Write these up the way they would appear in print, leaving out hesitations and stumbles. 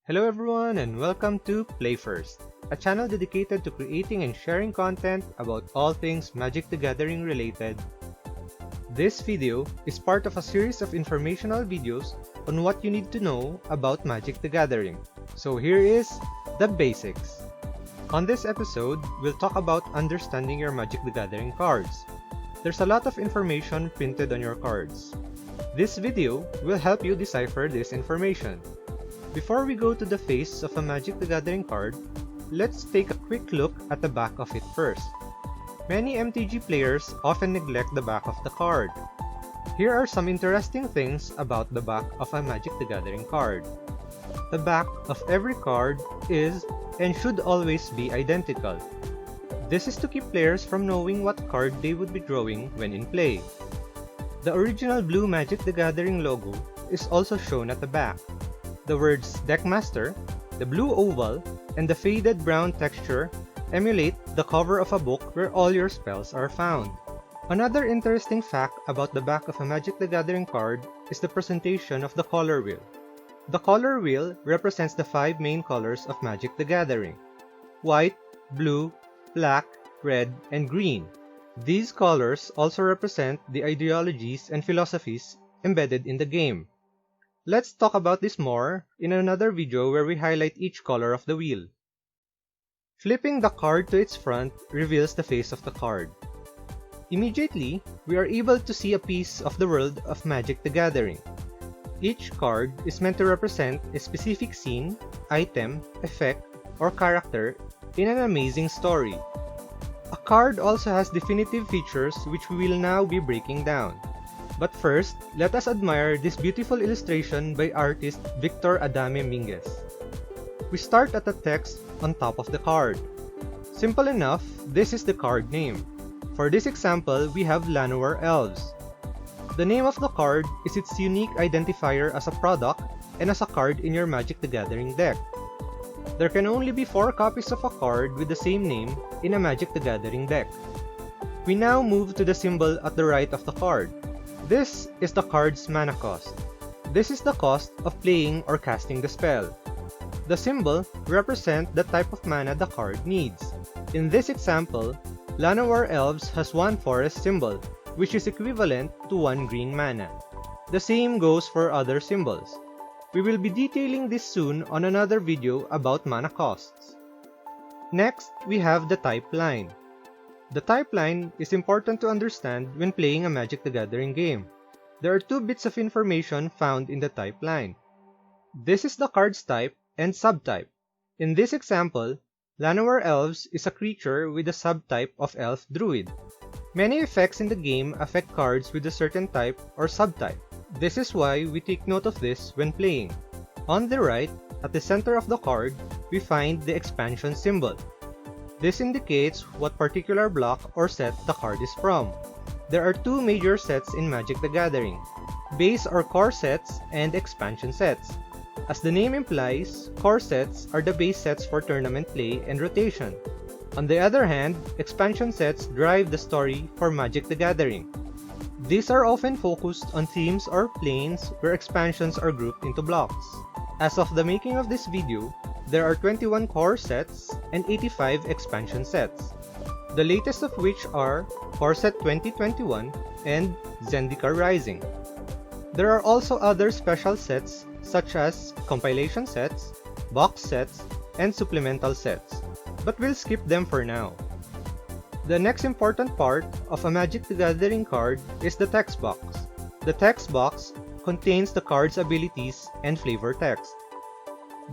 Hello everyone and welcome to Play First, a channel dedicated to creating and sharing content about all things Magic the Gathering related. This video is part of a series of informational videos on what you need to know about Magic the Gathering. So here is the basics. On this episode, we'll talk about understanding your Magic the Gathering cards. There's a lot of information printed on your cards. This video will help you decipher this information. Before we go to the face of a Magic the Gathering card, let's take a quick look at the back of it first. Many MTG players often neglect the back of the card. Here are some interesting things about the back of a Magic the Gathering card. The back of every card is and should always be identical. This is to keep players from knowing what card they would be drawing when in play. The original blue Magic the Gathering logo is also shown at the back. The words Deckmaster, the blue oval, and the faded brown texture emulate the cover of a book where all your spells are found. Another interesting fact about the back of a Magic the Gathering card is the presentation of the color wheel. The color wheel represents the 5 main colors of Magic the Gathering: white, blue, black, red, and green. These colors also represent the ideologies and philosophies embedded in the game. Let's talk about this more in another video where we highlight each color of the wheel. Flipping the card to its front reveals the face of the card. Immediately, we are able to see a piece of the world of Magic the Gathering. Each card is meant to represent a specific scene, item, effect, or character in an amazing story. A card also has definitive features which we will now be breaking down. But first, let us admire this beautiful illustration by artist Victor Adame Minguez. We start at the text on top of the card. Simple enough, this is the card name. For this example, we have Llanowar Elves. The name of the card is its unique identifier as a product and as a card in your Magic the Gathering deck. There can only be 4 copies of a card with the same name in a Magic the Gathering deck. We now move to the symbol at the right of the card. This is the card's mana cost. This is the cost of playing or casting the spell. The symbol represents the type of mana the card needs. In this example, Llanowar Elves has 1 forest symbol, which is equivalent to 1 green mana. The same goes for other symbols. We will be detailing this soon on another video about mana costs. Next, we have the type line. The type line is important to understand when playing a Magic the Gathering game. There are 2 bits of information found in the type line. This is the card's type and subtype. In this example, Llanowar Elves is a creature with a subtype of Elf Druid. Many effects in the game affect cards with a certain type or subtype. This is why we take note of this when playing. On the right, at the center of the card, we find the expansion symbol. This indicates what particular block or set the card is from. There are 2 major sets in Magic the Gathering: base or core sets and expansion sets. As the name implies, core sets are the base sets for tournament play and rotation. On the other hand, expansion sets drive the story for Magic the Gathering. These are often focused on themes or planes where expansions are grouped into blocks. As of the making of this video, there are 21 core sets and 85 expansion sets, the latest of which are Core Set 2021 and Zendikar Rising. There are also other special sets such as compilation sets, box sets, and supplemental sets, but we'll skip them for now. The next important part of a Magic the Gathering card is the text box. The text box contains the card's abilities and flavor text.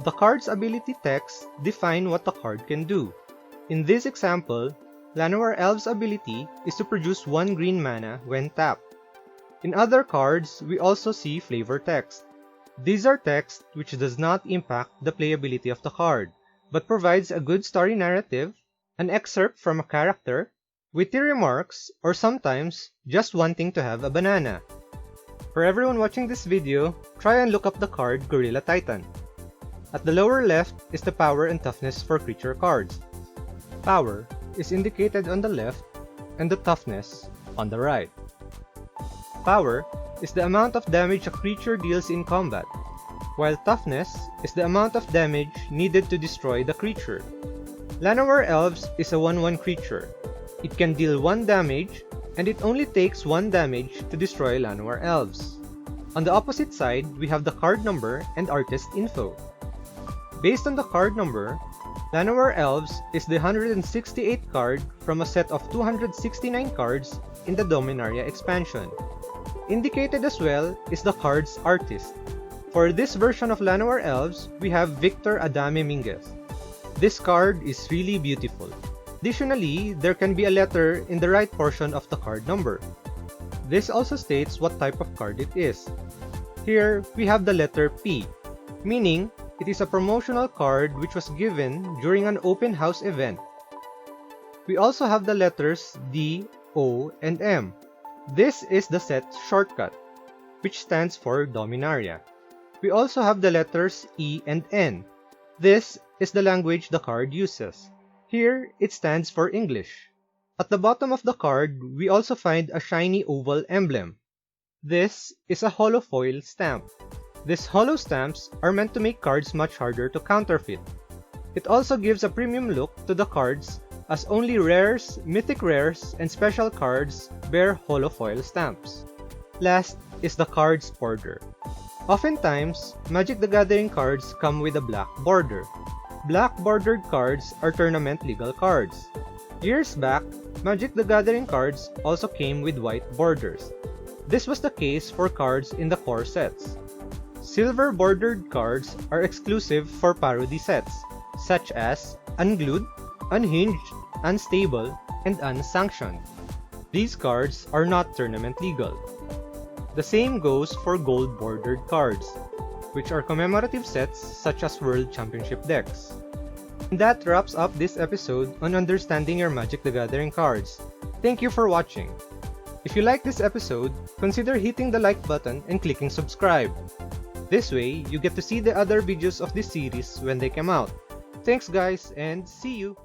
The card's ability text define what the card can do. In this example, Llanowar Elves' ability is to produce 1 green mana when tapped. In other cards, we also see flavor text. These are text which does not impact the playability of the card, but provides a good story narrative, an excerpt from a character, witty remarks, or sometimes just wanting to have a banana. For everyone watching this video, try and look up the card Gorilla Titan. At the lower left is the power and toughness for creature cards. Power is indicated on the left and the toughness on the right. Power is the amount of damage a creature deals in combat. while toughness is the amount of damage needed to destroy the creature. Llanowar Elves is a 1/1 creature. It can deal 1 damage, and it only takes 1 damage to destroy Llanowar Elves. On the opposite side, we have the card number and artist info. Based on the card number, Llanowar Elves is the 168th card from a set of 269 cards in the Dominaria expansion. Indicated as well is the card's artist. For this version of Llanowar Elves, we have Victor Adame Minguez. This card is really beautiful. Additionally, there can be a letter in the right portion of the card number. This also states what type of card it is. Here, we have the letter P, meaning it is a promotional card which was given during an open house event. We also have the letters D, O, and M. This is the set's shortcut, which stands for Dominaria. We also have the letters E and N. This is the language the card uses. Here, it stands for English. At the bottom of the card, we also find a shiny oval emblem. This is a holo foil stamp. These holo stamps are meant to make cards much harder to counterfeit. It also gives a premium look to the cards, as only rares, mythic rares, and special cards bear holo foil stamps. Last is the card's border. Oftentimes, Magic the Gathering cards come with a black border. Black bordered cards are tournament legal cards. Years back, Magic the Gathering cards also came with white borders. This was the case for cards in the core sets. Silver bordered cards are exclusive for parody sets, such as Unglued, Unhinged, Unstable, and Unsanctioned. These cards are not tournament legal. The same goes for gold bordered cards, which are commemorative sets such as World Championship decks. And that wraps up this episode on understanding your Magic the Gathering cards. Thank you for watching. If you like this episode, consider hitting the like button and clicking subscribe. This way, you get to see the other videos of this series when they come out. Thanks guys, and see you!